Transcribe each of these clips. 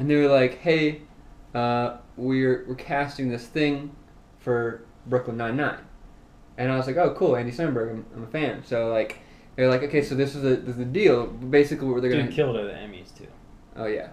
and they were like, "Hey, we're casting this thing for Brooklyn Nine-Nine," and I was like, "Oh, cool, Andy Samberg, I'm a fan." So like, they're like, "Okay, so this is the deal. Basically, what they're gonna killed at the Emmys too. Oh yeah,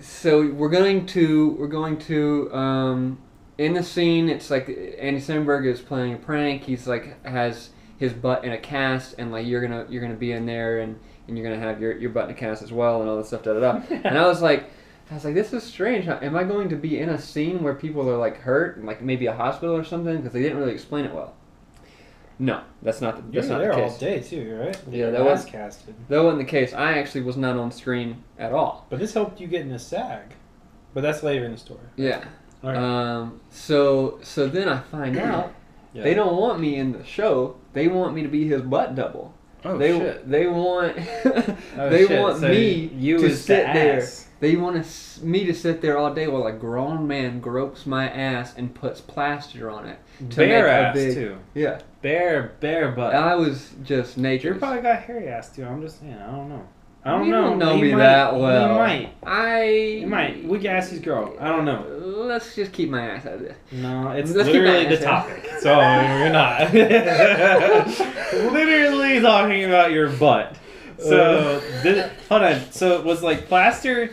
so we're going to in the scene. It's like Andy Samberg is playing a prank. He's like has his butt in a cast, and like you're gonna be in there, and you're gonna have your butt in a cast as well, and all this stuff. Da da da. And I was like, this is strange. Am I going to be in a scene where people are like hurt, and like maybe a hospital or something? Because they didn't really explain it well. No, that's not the case. You were there all day too, right? Yeah, that was casted. That wasn't the case. I actually was not on screen at all. But this helped you get in a SAG. But that's later in the story. Yeah. Right. So then I find out they don't want me in the show. They want me to be his butt double. Oh shit! They want want so me to sit there. They want me to sit there all day while a grown man gropes my ass and puts plaster on it. Bare ass too. Yeah. Bare butt. I was just naked. You probably got hairy ass too. I'm just saying. I don't know. You don't know me that well. You might. You might. We can ask his girl. I don't know. Let's just keep my ass out of this. No, it's literally the topic. So we're not. Literally talking about your butt. So hold on. So it was like plaster.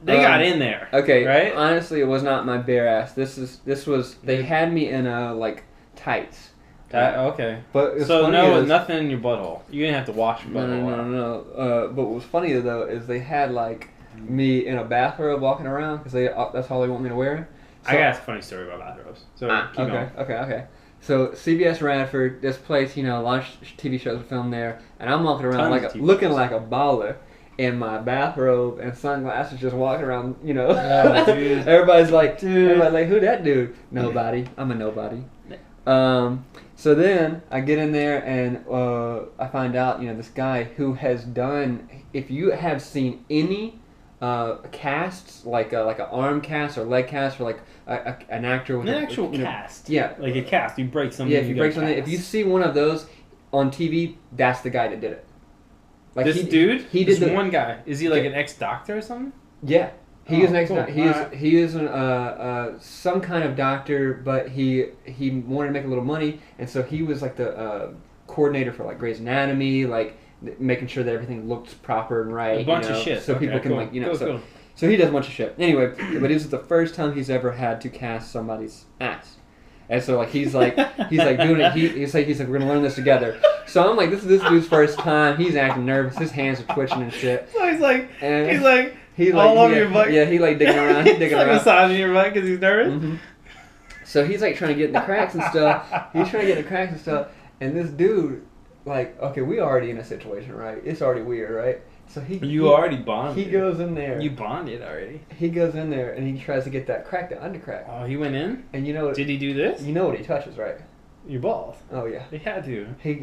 They got in there. Okay. Right. Honestly, it was not my bare ass. This was. They had me in a like tights. Okay. But so nothing in your butthole. You didn't have to wash your butthole. No. But what was funny though is they had like me in a bathrobe walking around because that's all they want me to wear. So, I got a funny story about bathrobes. So keep going. Okay. So CBS Radford, this place, a lot of TV shows are filmed there, and I'm walking around looking like a baller in my bathrobe and sunglasses, just walking around. Oh, dude. Everybody's like, who that dude? Nobody. I'm a nobody. So then I get in there and I find out, this guy who has done. If you have seen any casts, like an arm cast or leg cast, or like an actor with an actual cast, yeah, like a cast, you break something. Yeah, if you break something, if you see one of those on TV, that's the guy that did it. Like this dude, he did one guy. Is he like an ex-doctor or something? Yeah. He is an ex. Cool. He is some kind of doctor, but he wanted to make a little money, and so he was like the coordinator for like Grey's Anatomy, like making sure that everything looked proper and right. A bunch of shit, so people can cool. So he does a bunch of shit. Anyway, but this is the first time he's ever had to cast somebody's ass, and so like he's like doing it. He's like we're gonna learn this together. So I'm like, this is this dude's first time. He's acting nervous. His hands are twitching and shit. So he's like. He all over your butt. Yeah, he like digging around. He's like massaging your butt because he's nervous. Mm-hmm. So he's like trying to get in the cracks and stuff. And this dude, like, okay, we already in a situation, right? It's already weird, right? So you already bonded. He goes in there. You bonded already. He goes in there and he tries to get that crack, the undercrack. Oh, he went in. And did he do this? You know what he touches, right? Your balls. Oh yeah. He had to. He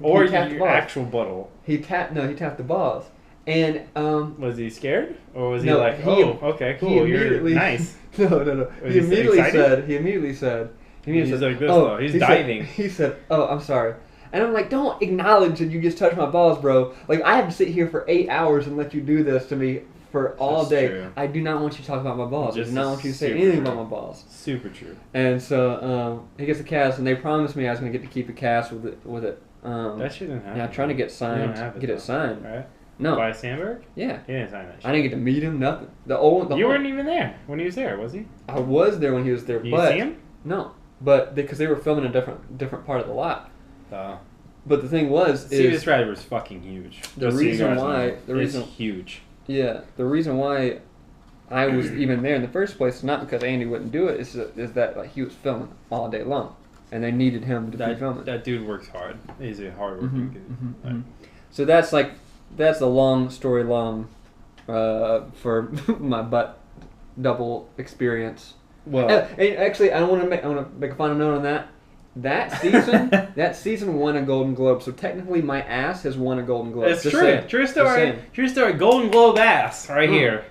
or he tapped your the balls. actual butthole. He tapped the balls. And was he scared, or was he like, "Oh, okay, cool, you're nice"? No. He immediately said, he's like this though. He's diving. He said, "Oh, I'm sorry," and I'm like, "Don't acknowledge that you just touched my balls, bro. Like I have to sit here for 8 hours and let you do this to me for all day. True. I do not want you to talk about my balls. I do not want you to say super anything true. about my balls." Super true. And so he gets the cast, and they promised me I was going to get to keep the cast with it. That shouldn't happen. Yeah, trying to get signed, it signed. Right. No. By Sandberg? Yeah. He didn't sign that shit. I didn't get to meet him, nothing. You weren't even there when he was there, was he? I was there when he was there, you but... see him? No. But because they were filming a different part of the lot. But the thing was... CBS Radford was fucking huge. The reason why... It's huge. Yeah. The reason why I was even there in the first place is not because Andy wouldn't do it, is that like he was filming all day long. And they needed him to be filming. That dude works hard. He's a hard working dude. So that's a long story long for my butt double experience. Well, actually, I want to make a final note on that. That season won a Golden Globe, so technically my ass has won a Golden Globe. It's true. True story. True story. Golden Globe ass right here.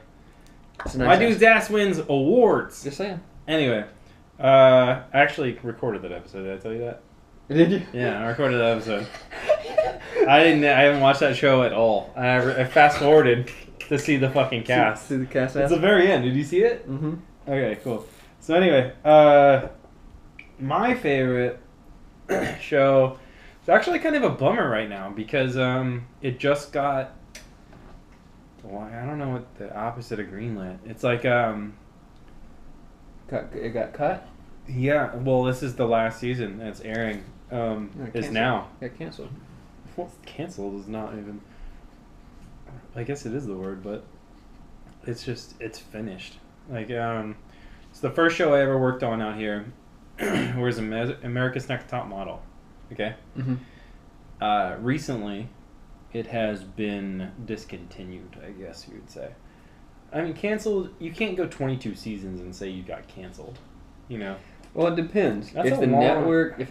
Nice my dude's ass wins awards. Just saying. Anyway, I actually recorded that episode. Did I tell you that? Did you? Yeah, I recorded that episode. I haven't watched that show at all. I fast forwarded to see the fucking cast. See the cast. It's the very end. Did you see it? Mm-hmm. Okay, cool. So anyway, my favorite show is actually kind of a bummer right now because it just got. Well, I don't know what the opposite of greenlit. It's like It got cut. Yeah, well, this is the last season that's airing. Is now. Got canceled. Well, canceled is not even. I guess it is the word, but it's finished. Like, it's the first show I ever worked on out here. Was America's Next Top Model. Okay. Mm-hmm. Recently, it has been discontinued. I guess you would say. I mean, canceled. You can't go 22 seasons and say you got canceled. You know. Well, it depends. That's If the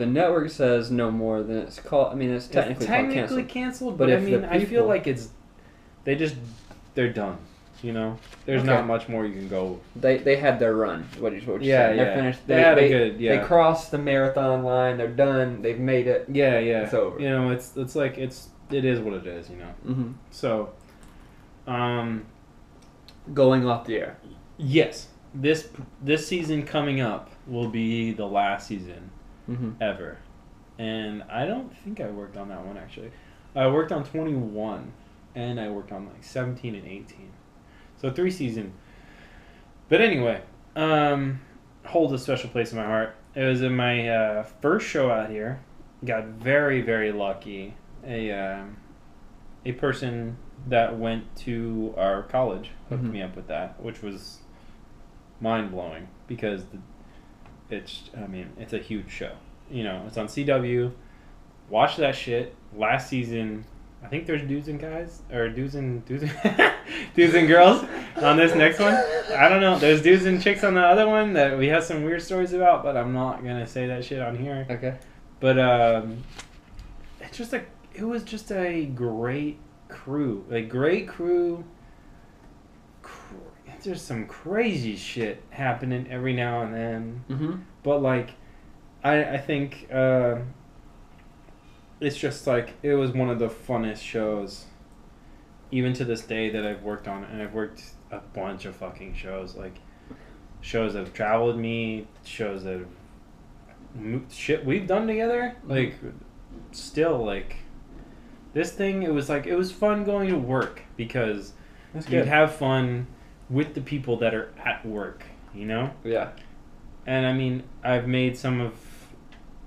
network says no more, then it's called. I mean, it's technically called canceled. But I if mean, the I feel people- like they're done. You know, there's Okay. not much more you can go. They had their run. What you're saying. Yeah. They're finished. They had a good. Yeah. They crossed the marathon line. They're done. They've made it. Yeah. It's over. You know, it is what it is. You know. Mm-hmm. So, Going off the air. yes, this season coming up will be the last season Mm-hmm. ever, and I don't think I worked on that one actually. I worked on 21, and I worked on like 17 and 18, so 3 seasons. But anyway, holds a special place in my heart. It was in my first show out here. Got very, very lucky. A person that went to our college hooked Mhm. me up with that, which was mind blowing because it's a huge show. You know, it's on CW. Watch that shit. Last season, I think there's dudes and guys or dudes and dudes and girls on this next one. I don't know. There's dudes and chicks on the other one that we have some weird stories about, but I'm not gonna say that shit on here. Okay. But it was just a great crew. There's some crazy shit happening every now and then. Mm-hmm. But like, I think it's just like it was one of the funnest shows, even to this day, that I've worked on. And I've worked a bunch of fucking shows, like shows that have traveled with me, shows that shit we've done together. Like, still like this thing. It was fun going to work because you'd have fun with the people that are at work. You know. Yeah. And I mean, I've made some of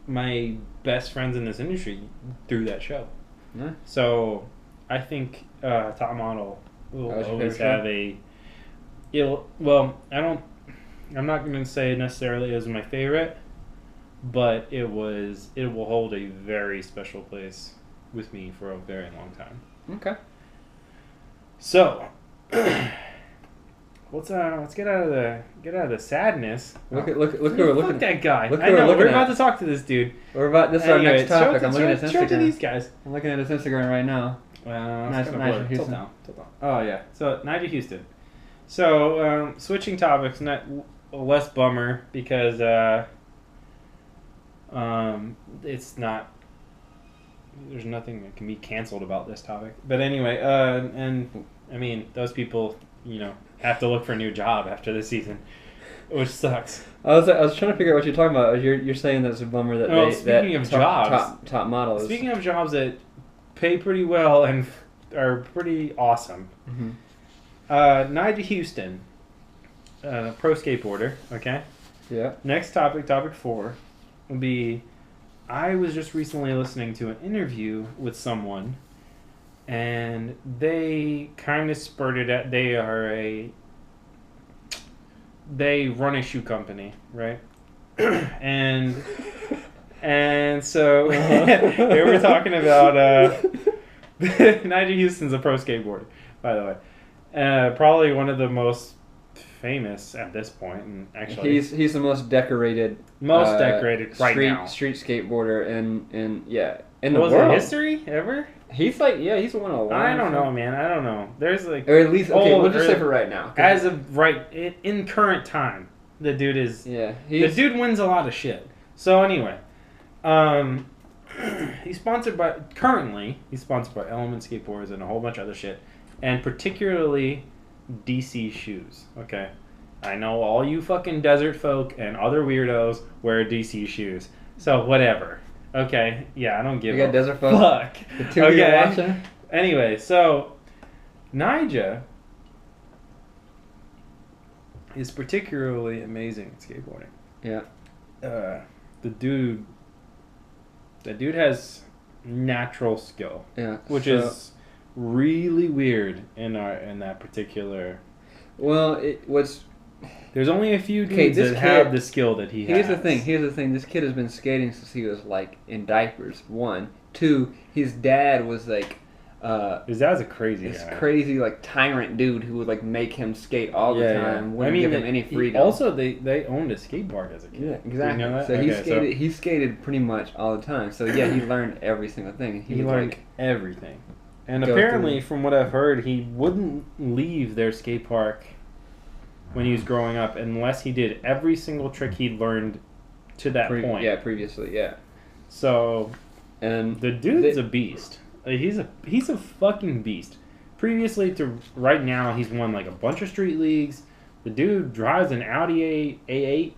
my best friends in this industry through that show. Yeah. So I think Top Model will That was your always favorite have I'm not going to say necessarily as my favorite, but it will hold a very special place with me for a very long time. Okay. So let's get out of the sadness. Look who we're looking Fuck that guy. look who I we're know. looking We're at. about to talk to this dude. This is our Anyway, next topic. I'm looking at his show it to Instagram. these guys. I'm looking at his Instagram right now. Well, Nice, it's kinda Nyah blurry. Huston. Tilt down. Oh yeah. So Nyah Huston. So switching topics, not less bummer because it's not. There's nothing that can be canceled about this topic. But anyway, and I mean those people, you know, have to look for a new job after this season, which sucks. I was trying to figure out what you're talking about. You're saying that it's a bummer that Well, speaking of jobs, top models. Speaking of jobs that pay pretty well and are pretty awesome. Mm-hmm. Nyah Huston, pro skateboarder. Okay. Yeah. Next topic 4, will be. I was just recently listening to an interview with someone, and they kind of spurted at. They run a shoe company, right? and so they were talking about Nyah Huston's a pro skateboarder, by the way. Probably one of the most famous at this point, and actually He's the most decorated right now. street skateboarder in the Was world. it history ever? He's he's won a lot. I don't know, man. I don't know. There's like, Or at least we'll just or- say for right now. as of in current time, the dude is Yeah, the dude wins a lot of shit. So anyway, he's sponsored by Element Skateboards and a whole bunch of other shit. and particularly DC shoes. Okay, I know all you fucking desert folk and other weirdos wear DC shoes, so whatever. Okay, yeah, I don't give We got a desert folk. fuck. The two of you watching. Anyway, so Nyah is particularly amazing at skateboarding. Yeah. The dude has natural skill, Yeah. which is really weird in that particular. Well, There's only a few dudes that have the skill that he has. Here's the thing. This kid has been skating since he was like in diapers. 1, 2. His dad was like. His dad's a crazy this guy. crazy like tyrant dude who would like make him skate all the time. Wouldn't give him any freedom. Also, they owned a skate park as a kid. Yeah, exactly. You know that? So he skated pretty much all the time. So yeah, he learned every single thing. He learned everything. And apparently, from what I've heard, he wouldn't leave their skate park when he was growing up unless he did every single trick he learned to that point. Yeah, previously, yeah. So, and the dude's a beast. He's a fucking beast. Previously to right now, he's won like a bunch of street leagues. The dude drives an Audi A8.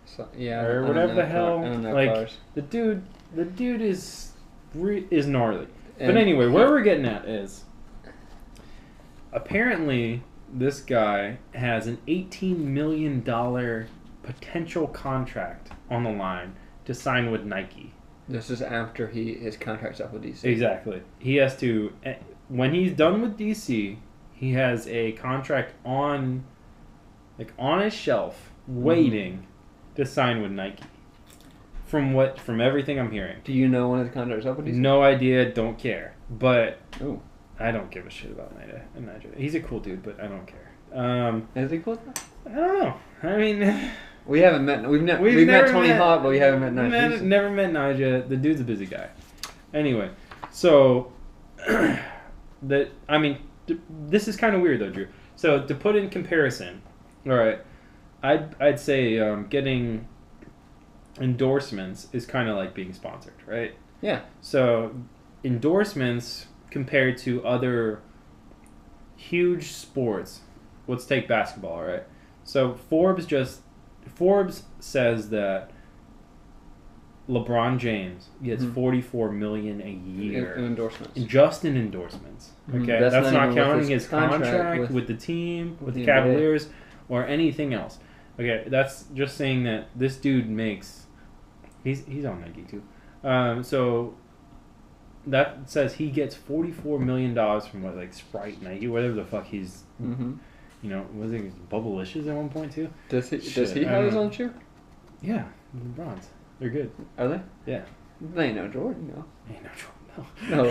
So, yeah, or whatever the hell. I don't know like cars. the dude is gnarly. But anyway, where we're getting at is apparently this guy has an $18 million potential contract on the line to sign with Nike. This is after his contract's up with DC. Exactly. He has to, when he's done with DC, he has a contract on his shelf waiting to sign with Nike. From everything I'm hearing. Do you know when his contract's up with DC? No idea, don't care. But Ooh. I don't give a shit about Nyah. He's a cool dude, but I don't care. Is he cool? I don't know. I mean, we haven't met. We've met Tony Hawk, but we haven't met Nyah. Never met Nyah. The dude's a busy guy. Anyway, so this is kind of weird though, Drew. So to put in comparison, all right, I'd say getting endorsements is kind of like being sponsored, right? Yeah. So endorsements compared to other huge sports. Let's take basketball, all right? So Forbes says that LeBron James gets $44 million a year in endorsements. Just in endorsements. Okay, that's not counting his contract with the team, with the Cavaliers, or anything else. Okay, that's just saying that this dude makes. He's on Nike too. So that says he gets $44 million from Sprite, Nike, whatever the fuck he's. Mm-hmm. You know, was it Bubblicious at one point too? Does he have his own shoe? Yeah, LeBron's. They're good. Are they? Yeah. They ain't no Jordan, no. Ain't no Jordan, no.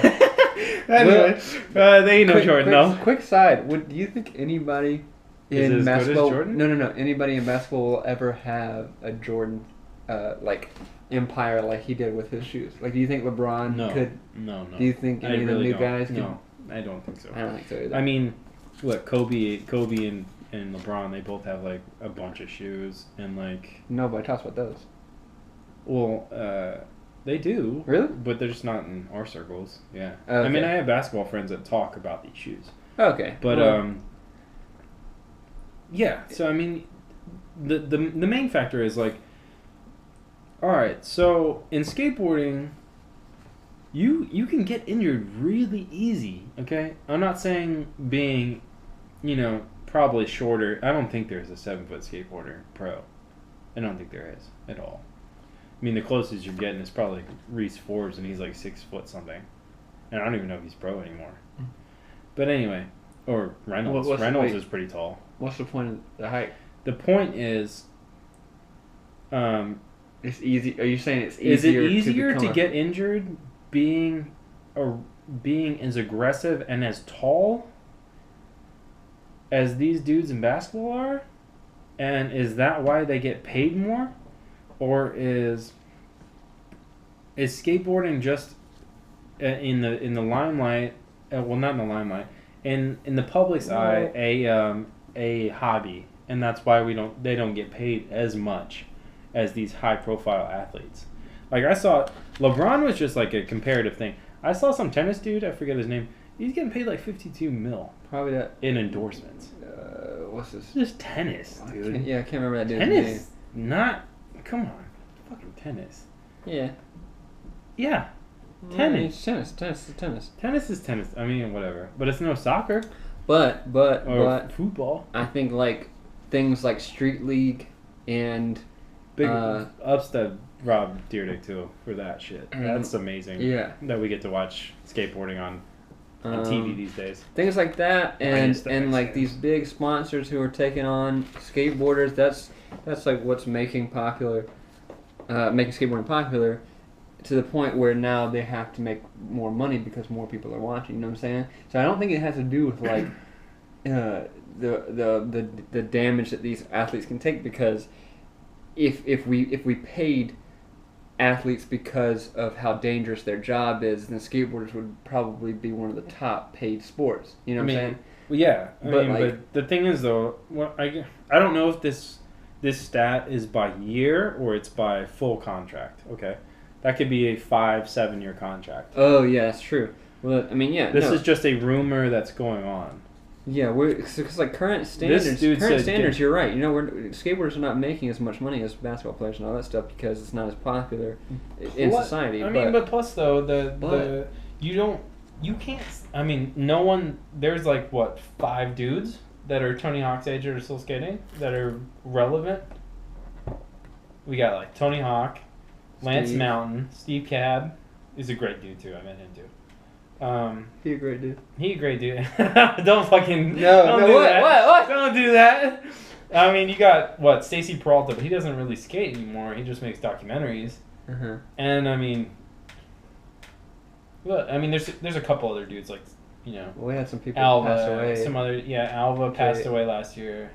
Anyway, they ain't no Jordan, no. Quick side. Do you think anybody in basketball? Good as Jordan? No. Anybody in basketball will ever have a Jordan, empire like he did with his shoes? Like, do you think LeBron could? No. Do you think any of the new guys could? No, I don't think so. I don't think so either. I mean, look, Kobe and LeBron, they both have a bunch of shoes and Nobody talks about those. Well, they do. Really? But they're just not in our circles. Yeah. Okay. I mean, I have basketball friends that talk about these shoes. Okay. But yeah. So I mean, the main factor is all right. So in skateboarding, you can get injured really easy. Okay. I'm not saying being, probably shorter. I don't think there's a 7-foot skateboarder pro. I don't think there is at all. I mean, the closest you're getting is probably Reese Forbes, and he's 6 foot something. And I don't even know if he's pro anymore. But anyway, or Reynolds. Reynolds is pretty tall. What's the point of the height? The point is, it's easy. Are you saying it's easier? Is it easier to get injured being as aggressive and as tall as these dudes in basketball are? And is that why they get paid more? Or is skateboarding just in the limelight? Well, not in the limelight. In the public's eye, a hobby, and that's why they don't get paid as much as these high profile athletes. I saw LeBron was just a comparative thing. I saw some tennis dude, I forget his name, He's getting paid like 52 mil Probably that. in endorsements. What's this? Just tennis, I dude. can't remember that dude's Tennis, not. Come on, fucking tennis. name. Yeah, Yeah. tennis. Tennis. Tennis is tennis. I mean, whatever. But it's no soccer But or football. I think like things like Street League and Big ups to Rob Dyrdek too for that shit. And- That's amazing. yeah. That we get to watch skateboarding on TV these days. Things like that, Minus the and like Mexicans. these big sponsors who are taking on skateboarders. That's like what's making skateboarding popular, to the point where now they have to make more money because more people are watching. You know what I'm saying? So I don't think it has to do with like the damage that these athletes can take, because if we paid athletes because of how dangerous their job is, then skateboarders would probably be one of the top paid sports. You know what I'm saying? Well, yeah, But, but the thing is though, I don't know if this stat is by year or it's by full contract. Okay, that could be a 5-7 year contract. Oh yeah, that's true. Well, I mean, yeah. This no. is just a rumor that's going on. Yeah, because like current standards, dude said- you're right. You know, skateboarders are not making as much money as basketball players and all that stuff because it's not as popular in What? society. I mean, but plus though, the But- you can't. I mean, no one. There's like what 5 dudes that are Tony Hawk's age that are still skating that are relevant. We got like Tony Hawk, Lance Steve. Mountain, Steve Cab is a great dude too. I met him too. He's a great dude. He a great dude. Don't fucking No, don't no, do what, that. what? Don't do that. I mean, you got what Stacy Peralta, but he doesn't really skate anymore. He just makes documentaries. Uh-huh. And I mean, well, I mean, there's a couple other dudes like, you know, Well, we had some people who passed Alva, away. some other Alva passed away last year.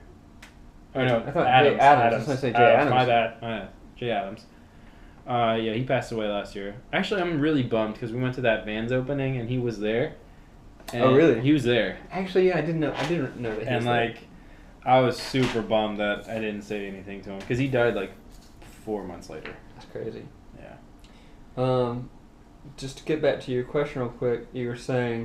Or no, I thought Adams. Jay Adams. I was gonna say Jay Adams. My bad. Jay Adams. Yeah, he passed away last year. Actually, I'm really bummed because we went to that Vans opening and he was there. And Oh, really? He was there. Actually, yeah, I didn't know that he And was there. like, I was super bummed that I didn't say anything to him because he died like 4 months later. That's crazy. Yeah. Just to get back to your question real quick, you were saying